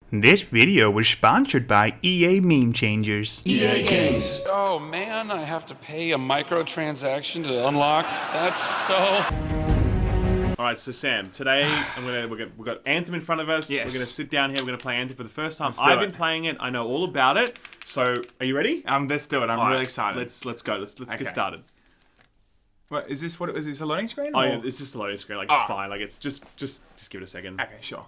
This video was sponsored by EA Meme Changers. EA Games. Oh man, I have to pay a microtransaction to unlock? That's so... Alright, so Sam, today we've got Anthem in front of us. Yes. We're going to sit down here, we're going to play Anthem for the first time. Let's do I've it. been playing it, I know all about it. So, are you ready? Let's do it. I'm really excited. Let's go. Let's get started. What, is this a loading screen? Oh or? yeah, it's just a loading screen. Like it's fine. Like it's just give it a second. Okay, sure.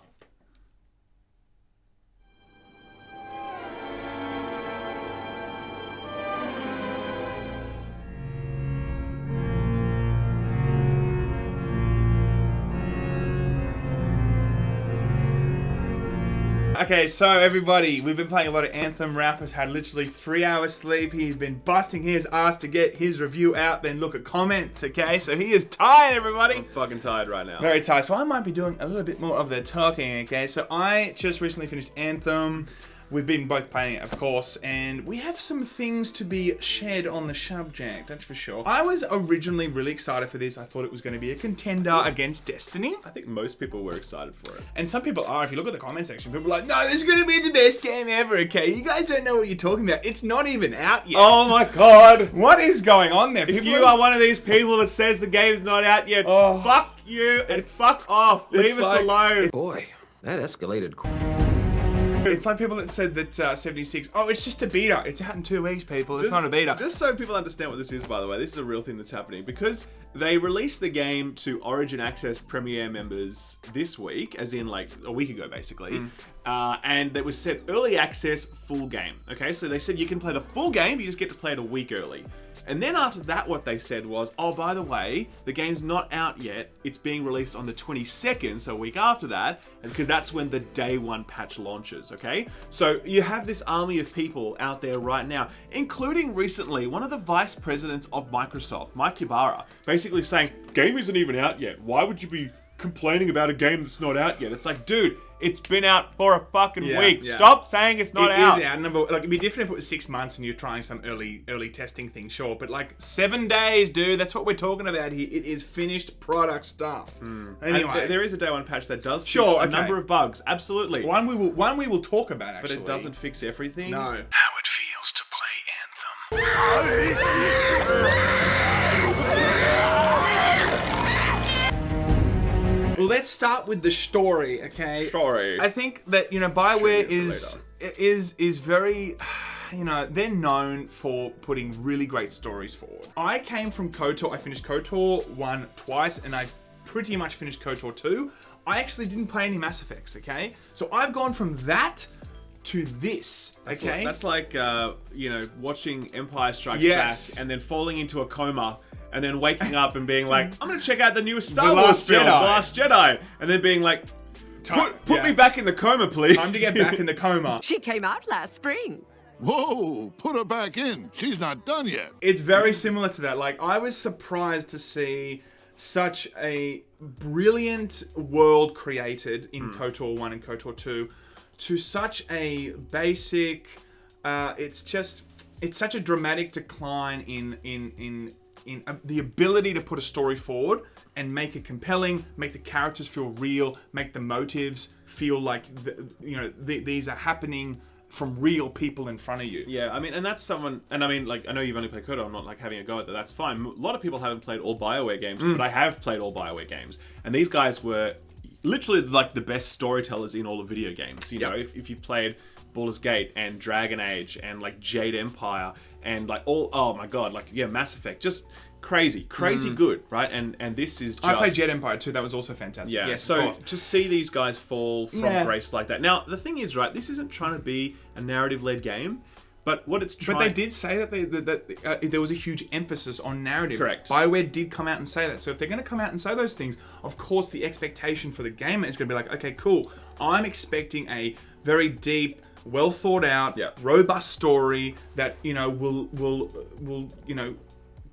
Okay, so everybody, we've been playing a lot of Anthem. Ralph has had literally 3 hours sleep. He's been busting his ass to get his review out, then look at comments, okay? So he is tired, everybody. I'm fucking tired right now. Very tired. So I might be doing a little bit more of the talking, okay? So I just recently finished Anthem. We've been both playing it, of course, and we have some things to be shared on the subject, that's for sure. I was originally really excited for this. I thought it was going to be a contender against Destiny. I think most people were excited for it. And some people are. If you look at the comment section, people are like, no, this is going to be the best game ever, okay? You guys don't know what you're talking about. It's not even out yet. Oh my god! What is going on there? If you are one of these people that says the game's not out yet, fuck you and fuck off. Leave us alone. Boy, that escalated. It's like people that said that 76, it's just a beta. It's out in 2 weeks, people. It's not a beta. Just so people understand what this is, by the way, this is a real thing that's happening. Because they released the game to Origin Access Premier members this week, as in like a week ago, basically. And it was said early access full game. Okay, so they said you can play the full game, you just get to play it a week early. And then after that, what they said was, oh, by the way, the game's not out yet. It's being released on the 22nd, so a week after that, because that's when the day one patch launches, okay? So you have this army of people out there right now, including recently one of the vice presidents of Microsoft, Mike Ybarra, basically saying, game isn't even out yet. Why would you be complaining about a game that's not out yet? It's like, dude, it's been out for a fucking week. Yeah. Stop saying it's not out. It is out. Number, like, it'd be different if it was 6 months and you're trying some early testing thing, sure. But like 7 days, dude. That's what we're talking about here. It is finished product stuff. Anyway, And there is a day one patch that does fix Sure, a okay. number of bugs. Absolutely. one we will talk about actually. But it doesn't fix everything. No. How it feels to play Well, let's start with the story, okay? Story. I think that, BioWare Sure, is very, they're known for putting really great stories forward. I came from KOTOR. I finished KOTOR 1 twice, and I pretty much finished KOTOR 2. I actually didn't play any Mass Effects, okay? So I've gone from that to this, okay? That's like watching Empire Strikes Yes. Back and then falling into a coma and then waking up and being like, I'm going to check out the newest Star The Wars Last film, Jedi. The Last Jedi. And then being like, put me back in the coma, please. Time to get back in the coma. She came out last spring. Whoa, put her back in. She's not done yet. It's very similar to that. Like, I was surprised to see such a brilliant world created in KOTOR 1 and KOTOR 2 to such a basic, it's such a dramatic decline in the ability to put a story forward and make it compelling, make the characters feel real, make the motives feel like these are happening from real people in front of you. Yeah, I mean, and that's someone, and I mean, like, I know you've only played KOTOR, I'm not, like, having a go at that, that's fine. A lot of people haven't played all BioWare games, but I have played all BioWare games. And these guys were literally, like, the best storytellers in all of video games. You know, if you've played Baldur's Gate and Dragon Age and, like, Jade Empire and, like, oh my god, like, yeah, Mass Effect, just crazy good, right? And this is just... I played Jade Empire too, that was also fantastic. Yeah, yes, so to see these guys fall from Yeah. grace like that. Now, the thing is, right, this isn't trying to be a narrative-led game, but what it's trying... But they did say that there was a huge emphasis on narrative. Correct. BioWare did come out and say that. So if they're going to come out and say those things, of course the expectation for the gamer is going to be like, okay, cool. I'm expecting a very deep, well thought out, robust story that will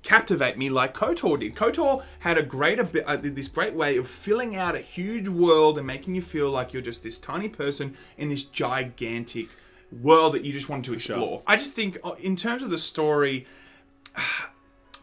captivate me like KOTOR did. KOTOR had this great way of filling out a huge world and making you feel like you're just this tiny person in this gigantic world that you just wanted to explore. Sure. I just think, in terms of the story,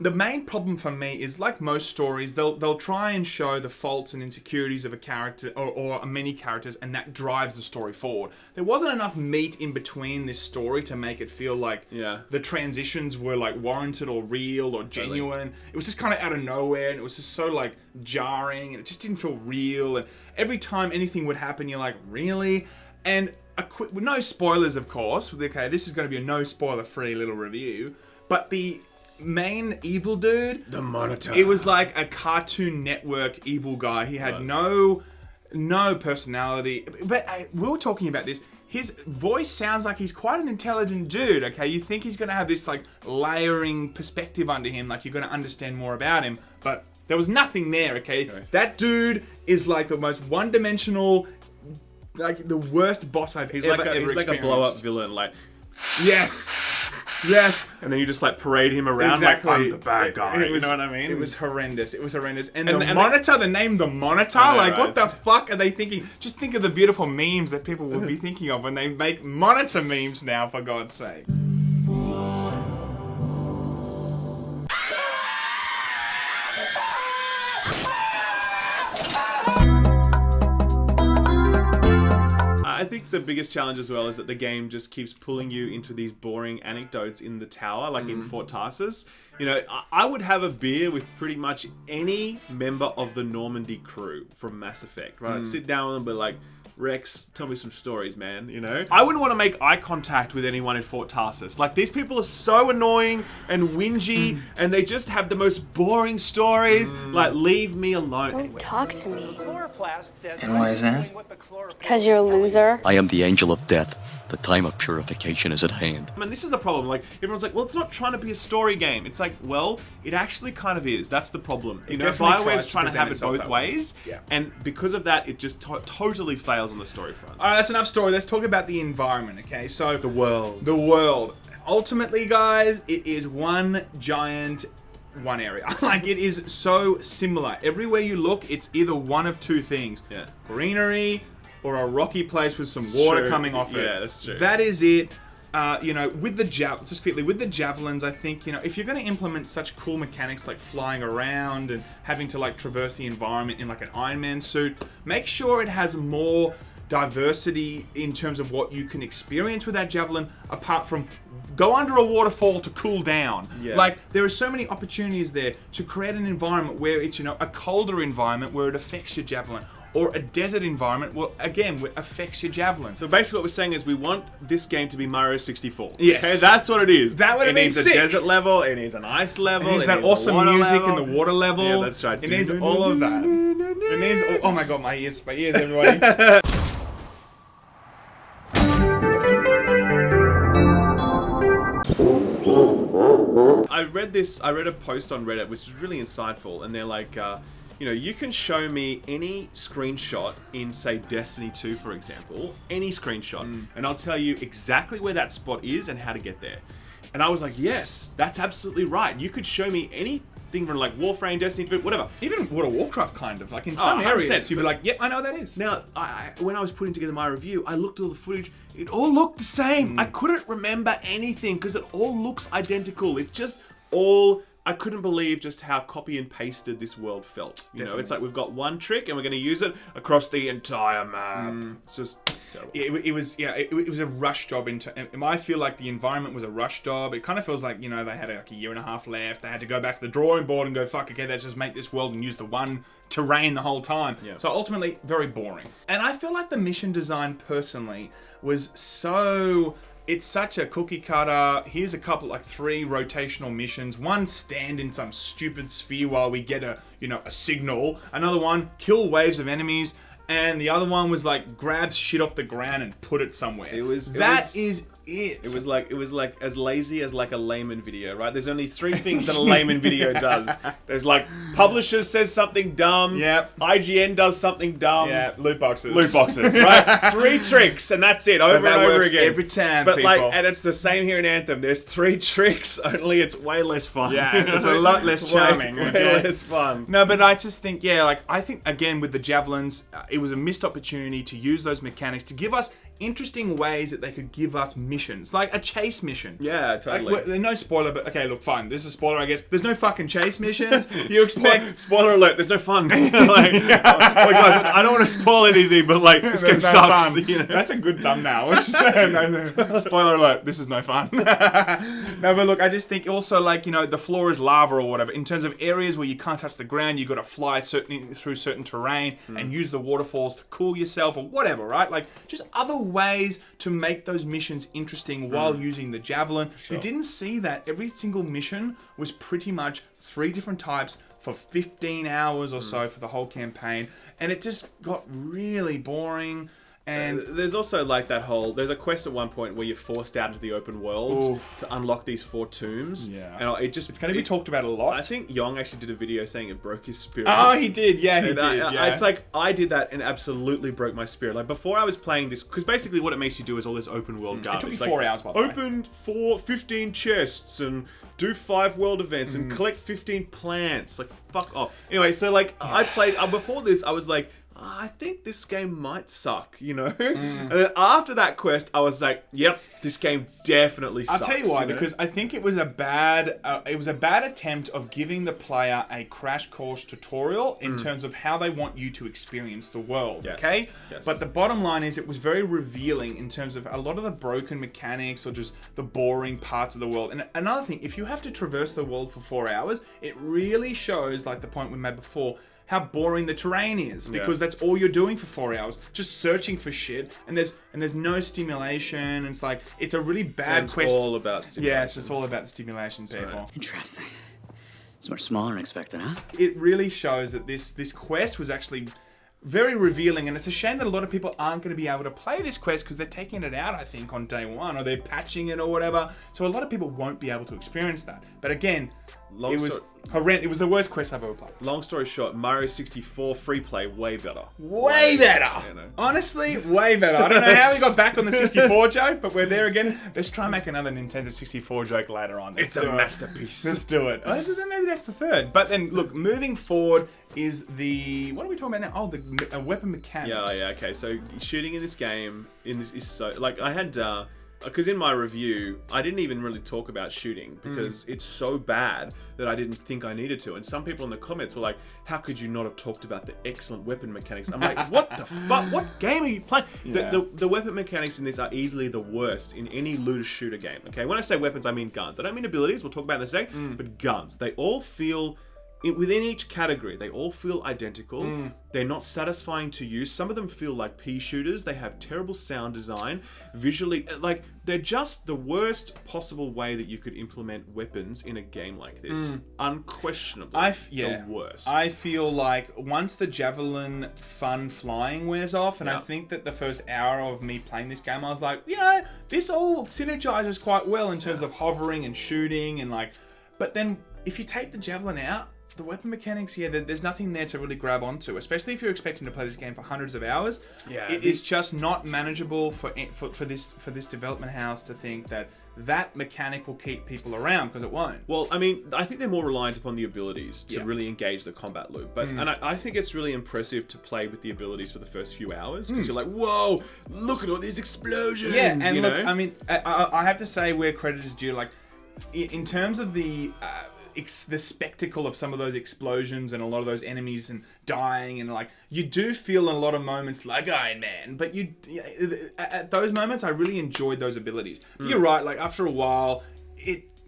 the main problem for me is, like most stories, they'll try and show the faults and insecurities of a character or many characters, and that drives the story forward. There wasn't enough meat in between this story to make it feel like the transitions were like warranted or real or genuine. It was just kind of out of nowhere, and it was just so like jarring, and it just didn't feel real. And every time anything would happen, you're like, really? And with no spoilers, of course. Okay, this is going to be a no spoiler free little review, but the main evil dude, the Monetise, it was like a Cartoon Network evil guy. He had no personality. But we were talking about this. His voice sounds like he's quite an intelligent dude, okay? You think he's going to have this like layering perspective under him, like you're going to understand more about him, but there was nothing there, okay? That dude is like the most one-dimensional, like the worst boss I've ever experienced. He's like a blow-up villain, like... Yes. And then you just like parade him around like, I'm the bad guy. You know what I mean? It was horrendous. And the Monitor, the name the Monitor, what the fuck are they thinking? Just think of the beautiful memes that people would be thinking of when they make Monitor memes now, for God's sake. I think the biggest challenge as well is that the game just keeps pulling you into these boring anecdotes in the tower, like in Fort Tarsus. You know, I would have a beer with pretty much any member of the Normandy crew from Mass Effect, right? I'd sit down with them and be like, Rex, tell me some stories, man, you know? I wouldn't want to make eye contact with anyone in Fort Tarsus. Like, these people are so annoying and whingy, and they just have the most boring stories. Like, leave me alone. Don't talk to me. And why is that? Because you're a loser. I am the angel of death. The time of purification is at hand. I mean, this is the problem. Like, everyone's like, well, it's not trying to be a story game. It's like, well, it actually kind of is. That's the problem. You know, BioWare's trying to have it both ways. Yeah. And because of that, it just totally fails on the story front. All right, that's enough story. Let's talk about the environment, okay? So The world. Ultimately, guys, it is one area. Like, it is so similar. Everywhere you look, it's either one of two things. Yeah. Greenery or a rocky place with some water coming off it. Yeah, that's true. That is it. You know, with the javelins, I think, you know, if you're going to implement such cool mechanics like flying around and having to like traverse the environment in like an Iron Man suit, make sure it has more diversity in terms of what you can experience with that javelin, apart from go under a waterfall to cool down. Yeah. Like, there are so many opportunities there to create an environment where it's, you know, a colder environment where it affects your javelin, or a desert environment, well, again, where it affects your javelin. So basically what we're saying is we want this game to be Mario 64. Yes. Okay, that's what it is. That would have been sick. It needs a desert level, it needs an ice level, It needs that awesome music in the water level. Yeah, that's right. It needs all of that. It needs oh my god, my ears, everybody. I read a post on Reddit which is really insightful, and they're like, you know, you can show me any screenshot in, say, Destiny 2, for example, any screenshot, and I'll tell you exactly where that spot is and how to get there. And I was like, yes, that's absolutely right. You could show me anything from like Warframe, Destiny 2, whatever. Even World of Warcraft, kind of. Like, in some 100%, areas, you'd be like, yep, I know what that is. Now, when I was putting together my review, I looked at all the footage. It all looked the same. I couldn't remember anything because it all looks identical. It's just all... I couldn't believe just how copy and pasted this world felt. You know, it's like we've got one trick and we're going to use it across the entire map. It's just terrible. It was a rush job. I feel like the environment was a rush job. It kind of feels like, you know, they had like a year and a half left. They had to go back to the drawing board and go, fuck, okay, let's just make this world and use the one terrain the whole time. Yeah. So ultimately, very boring. And I feel like the mission design, personally, was so... It's such a cookie cutter. Here's a couple, like 3 rotational missions. One, stand in some stupid sphere while we get a signal. Another one, kill waves of enemies. And the other one was like, grab shit off the ground and put it somewhere. It was it. It was like as lazy as like a Laymen video, right? There's only 3 things that a Laymen video does. There's like, publisher says something dumb. Yep. IGN does something dumb. Yeah, loot boxes, right? 3 tricks and that's it, over and over again. Every time, but people. And it's the same here in Anthem. There's 3 tricks, only it's way less fun. Yeah, it's a lot less charming. Way less fun. No, but I just think, I think again with the javelins, it was a missed opportunity to use those mechanics to give us interesting ways that they could give us missions, like a chase mission. Yeah, totally. Like, no spoiler, but okay, look, fine. This is a spoiler, I guess. There's no fucking chase missions. You expect spoiler alert. There's no fun. Like, guys, I don't want to spoil anything, but like this game sucks. Fun. You know? That's a good thumbnail. No, spoiler alert. This is no fun. No, but look, I just think also like the floor is lava or whatever. In terms of areas where you can't touch the ground, you got to fly through certain terrain and use the waterfalls to cool yourself or whatever, right? Like just other ways to make those missions interesting while using the javelin. You didn't see that. Every single mission was pretty much 3 different types for 15 hours or so for the whole campaign, and it just got really boring. And there's also like there's a quest at one point where you're forced out into the open world to unlock these 4 tombs. Yeah. And it's going to be talked about a lot. I think Yong actually did a video saying it broke his spirit. Oh, he did. Yeah, he did. Yeah. It's like, I did that and absolutely broke my spirit. Like, before I was playing this, because basically what it makes you do is all this open world garbage. It took me 4 hours, by the way. Open 15 chests and do 5 world events and collect 15 plants. Like, fuck off. Anyway, so like, I played, before this, I was like, I think this game might suck, And then after that quest, I was like, "Yep, this game definitely sucks." I'll tell you why, because I think it was a bad attempt of giving the player a crash course tutorial in terms of how they want you to experience the world. Yes. Okay, Yes. but the bottom line is, it was very revealing in terms of a lot of the broken mechanics or just the boring parts of the world. And another thing, if you have to traverse the world for 4 hours, it really shows, like the point we made before, how boring the terrain is, because that's all you're doing for 4 hours, just searching for shit, and there's no stimulation. It's like, it's a really bad quest. All about stimulation. Yes, it's all about the stimulation, people. Right. Interesting. It's much smaller than expected, huh? It really shows that this quest was actually very revealing, and it's a shame that a lot of people aren't going to be able to play this quest because they're taking it out, I think, on day 1, or they're patching it or whatever. So a lot of people won't be able to experience that. But again, it was horrendous. It was the worst quest I've ever played. Long story short, Mario 64 free play, way better. Way better. Honestly, way better. I don't know how we got back on the 64 joke, but we're there again. Let's try and make another Nintendo 64 joke later on. It's a masterpiece. Let's do it. Oh, so then maybe that's the 3rd. But then, look, moving forward is what are we talking about now? Oh, the weapon mechanics. Yeah, okay. So shooting in this game is so, like, I had because in my review I didn't even really talk about shooting because it's so bad that I didn't think I needed to. And some people in the comments were like, "How could you not have talked about the excellent weapon mechanics?" I'm like, what the fuck? What game are you playing? Yeah. The weapon mechanics in this are easily the worst in any looter shooter game. Okay, when I say weapons, I mean guns. I don't mean abilities. We'll talk about in a sec. But guns. They all feel, within each category, they all feel identical. They're not satisfying to use. Some of them feel like pea shooters. They have terrible sound design. Visually, like, they're just the worst possible way that you could implement weapons in a game like this. Unquestionably, the worst. I feel like once the javelin fun flying wears off, and I think that the first hour of me playing this game, I was like, this all synergizes quite well in terms of hovering and shooting and like, but then if you take the javelin out, the weapon mechanics, there's nothing there to really grab onto, especially if you're expecting to play this game for hundreds of hours. It is just not manageable for this development house to think that mechanic will keep people around, because it won't. Well, I mean, I think they're more reliant upon the abilities to really engage the combat loop. But and I think it's really impressive to play with the abilities for the first few hours, because you're like, whoa, look at all these explosions. Yeah, and look, I mean, I have to say where credit is due. Like, in terms of the spectacle of some of those explosions and a lot of those enemies and dying, and like, you do feel in a lot of moments like Iron Man, but at those moments I really enjoyed those abilities. But you're right, like after a while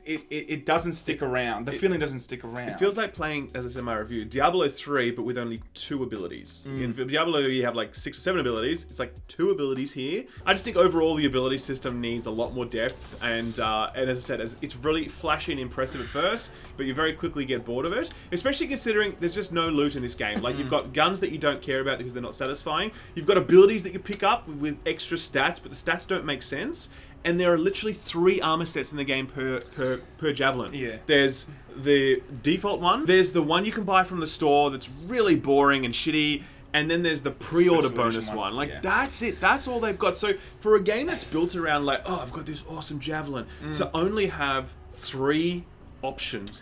it doesn't stick around. The feeling doesn't stick around. It feels like playing, as I said in my review, Diablo 3, but with only 2 abilities. In Diablo, you have like 6 or 7 abilities. It's like 2 abilities here. I just think overall the ability system needs a lot more depth. And as I said, it's really flashy and impressive at first, but you very quickly get bored of it. Especially considering there's just no loot in this game. Like, you've got guns that you don't care about because they're not satisfying. You've got abilities that you pick up with extra stats, but the stats don't make sense. And there are literally 3 armor sets in the game per javelin. Yeah. There's the default one. There's the one you can buy from the store that's really boring and shitty. And then there's the pre-order bonus one. Like, that's it. That's all they've got. So for a game that's built around like, oh, I've got this awesome javelin, to only have 3 options,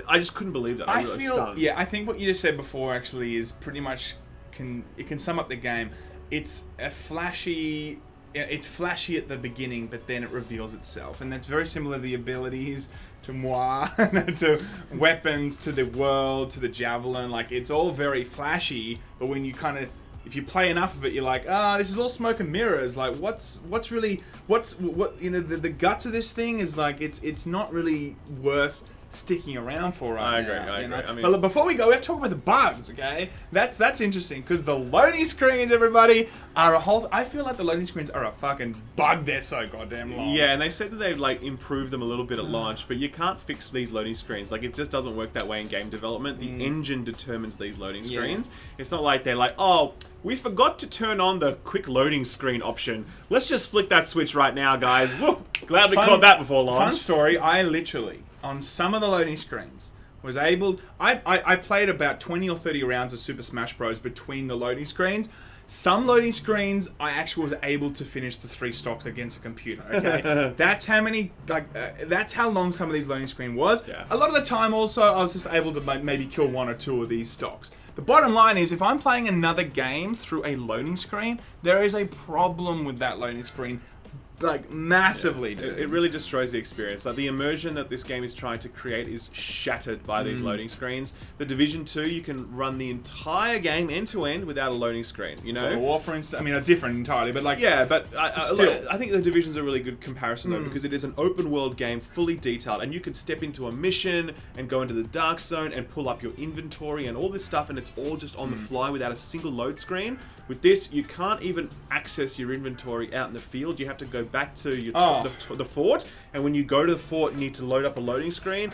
I just couldn't believe that. I think what you just said before actually is pretty much can sum up the game. It's a flashy it's flashy at the beginning, but then it reveals itself, and that's very similar to the abilities, to moi, to weapons, to the world, to the javelin. Like, it's all very flashy, but when you kind of, if you play enough of it, you're like, this is all smoke and mirrors. Like, what the guts of this thing is like, it's not really worth sticking around for right now. I agree. I mean, but before we go, we have to talk about the bugs, okay? That's interesting, because the loading screens, everybody, are a whole... I feel like the loading screens are a fucking bug. They're so goddamn long. Yeah, and they said that they've, like, improved them a little bit at launch, but you can't fix these loading screens. Like, it just doesn't work that way in game development. The engine determines these loading screens. It's not like they're like, oh, we forgot to turn on the quick loading screen option. Let's just flick that switch right now, guys. Woo! Glad we caught that before launch. Fun story, I literally... on some of the loading screens, was able... I played about 20 or 30 rounds of Super Smash Bros. Between the loading screens. Some loading screens, I actually was able to finish the 3 stocks against a computer, okay? That's how many... that's how long some of these loading screen was. Yeah. A lot of the time, also, I was just able to maybe kill 1 or 2 of these stocks. The bottom line is, if I'm playing another game through a loading screen, there is a problem with that loading screen. Like, massively, dude. It really destroys the experience. Like, the immersion that this game is trying to create is shattered by these loading screens. The Division 2, you can run the entire game end-to-end without a loading screen, you know? War, for instance, I mean, are different entirely, but like... Yeah, but still. I think the Division's a really good comparison, though, because it is an open-world game, fully detailed, and you can step into a mission and go into the Dark Zone and pull up your inventory and all this stuff, and it's all just on the fly without a single load screen. With this, you can't even access your inventory out in the field. You have to go back to your the fort, and when you go to the fort, you need to load up a loading screen.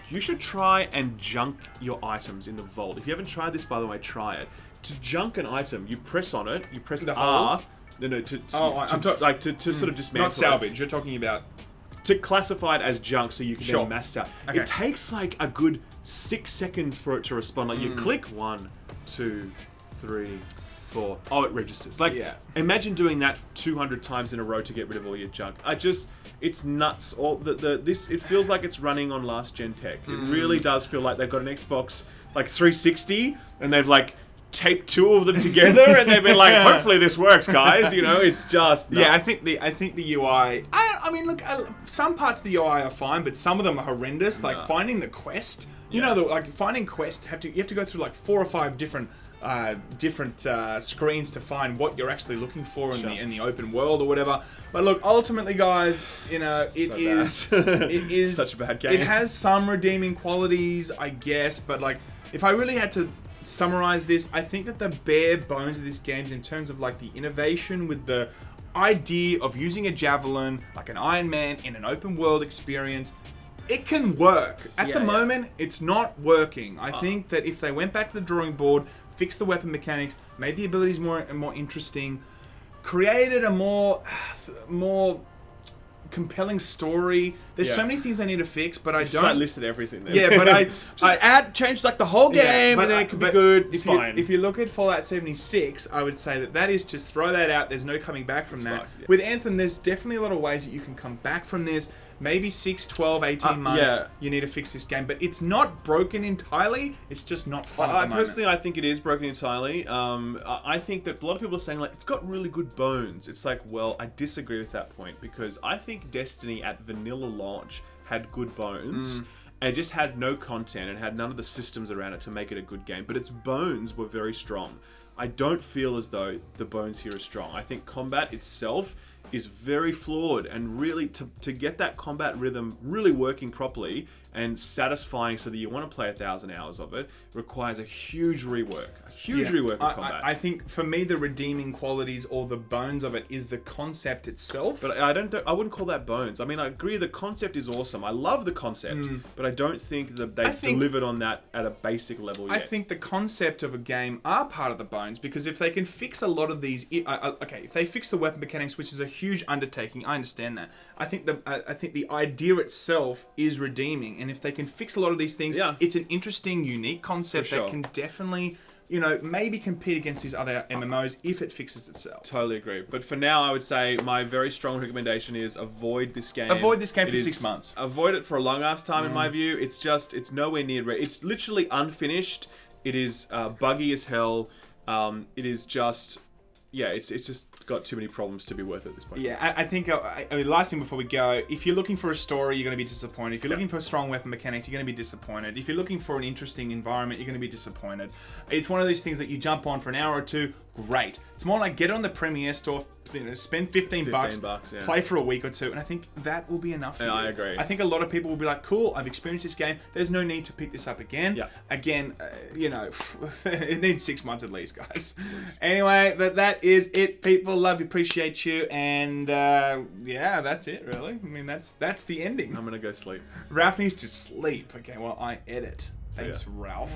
You should try and junk your items in the vault. If you haven't tried this, by the way, try it. To junk an item, you press on it, you press the R. No, to sort of dismantle. Not salvage. You're talking about to classify it as junk, so you can then mass out. Okay. It takes like a good 6 seconds for it to respond. Like you click 1, 2, 3, 4. Oh, it registers. Like, imagine doing that 200 times in a row to get rid of all your junk. It's nuts. It feels like it's running on last gen tech. It really does feel like they've got an Xbox like 360 and they've like taped 2 of them together and they've been like, hopefully this works, guys. You know, it's just nuts. Yeah, I think the UI. I mean, look, some parts of the UI are fine, but some of them are horrendous. Like finding the quest. You know, like finding quest. You have to go through like 4 or 5 different screens to find what you're actually looking for in the open world or whatever. But look, ultimately, guys, you know, it is such a bad game. It has some redeeming qualities, I guess, but like, if I really had to summarize this, I think that the bare bones of this game, in terms of like the innovation with the idea of using a javelin like an Iron Man in an open world experience, it can work. At the moment, it's not working. I think that if they went back to the drawing board, fixed the weapon mechanics, made the abilities more interesting, created a more compelling story. There's so many things I need to fix, but I don't. I listed everything there. Yeah, but I change like the whole game, and then it could be good. It's fine. If you look at Fallout 76, I would say that is just throw that out. There's no coming back from that. With Anthem, there's definitely a lot of ways that you can come back from this. Maybe 6, 12, 18 months, you need to fix this game. But it's not broken entirely. It's just not fun at the moment. Personally, I think it is broken entirely. I think that a lot of people are saying, like, it's got really good bones. It's like, well, I disagree with that point. Because I think Destiny at vanilla launch had good bones. And it just had no content and had none of the systems around it to make it a good game. But its bones were very strong. I don't feel as though the bones here are strong. I think combat itself is very flawed, and really to get that combat rhythm really working properly and satisfying so that you want to play 1,000 hours of it requires a huge rework. Of combat. I think for me the redeeming qualities or the bones of it is the concept itself. But I wouldn't call that bones. I mean, I agree the concept is awesome. I love the concept, but I don't think that they've delivered on that at a basic level yet. I think the concept of a game are part of the bones, because if they can fix a lot of these, if they fix the weapon mechanics, which is a huge undertaking, I understand that. I think the idea itself is redeeming, and if they can fix a lot of these things, it's an interesting, unique concept that can definitely, you know, maybe compete against these other MMOs if it fixes itself. Totally agree. But for now, I would say my very strong recommendation is avoid this game. Avoid this game for 6 months. Avoid it for a long ass time, in my view. It's nowhere near ready. It's literally unfinished. It is buggy as hell. It is just yeah, it's just got too many problems to be worth it at this point. Yeah, I think, I mean, last thing before we go, if you're looking for a story, you're going to be disappointed. If you're looking for strong weapon mechanics, you're going to be disappointed. If you're looking for an interesting environment, you're going to be disappointed. It's one of those things that you jump on for an hour or two, great. It's more like get it on the Premiere Store, spend 15 bucks, yeah. play for a week or two, and I think that will be enough for you. I agree. I think a lot of people will be like, cool, I've experienced this game, there's no need to pick this up again. Yeah. Again, it needs 6 months at least, guys. Anyway, that is it, people. Love you, appreciate you, and yeah, that's it, really. I mean, that's the ending. I'm gonna go sleep. Ralph needs to sleep. Okay, well, I edit. Thanks, ya. Ralph.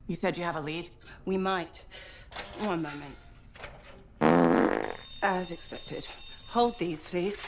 You said you have a lead? We might. One moment. As expected. Hold these, please.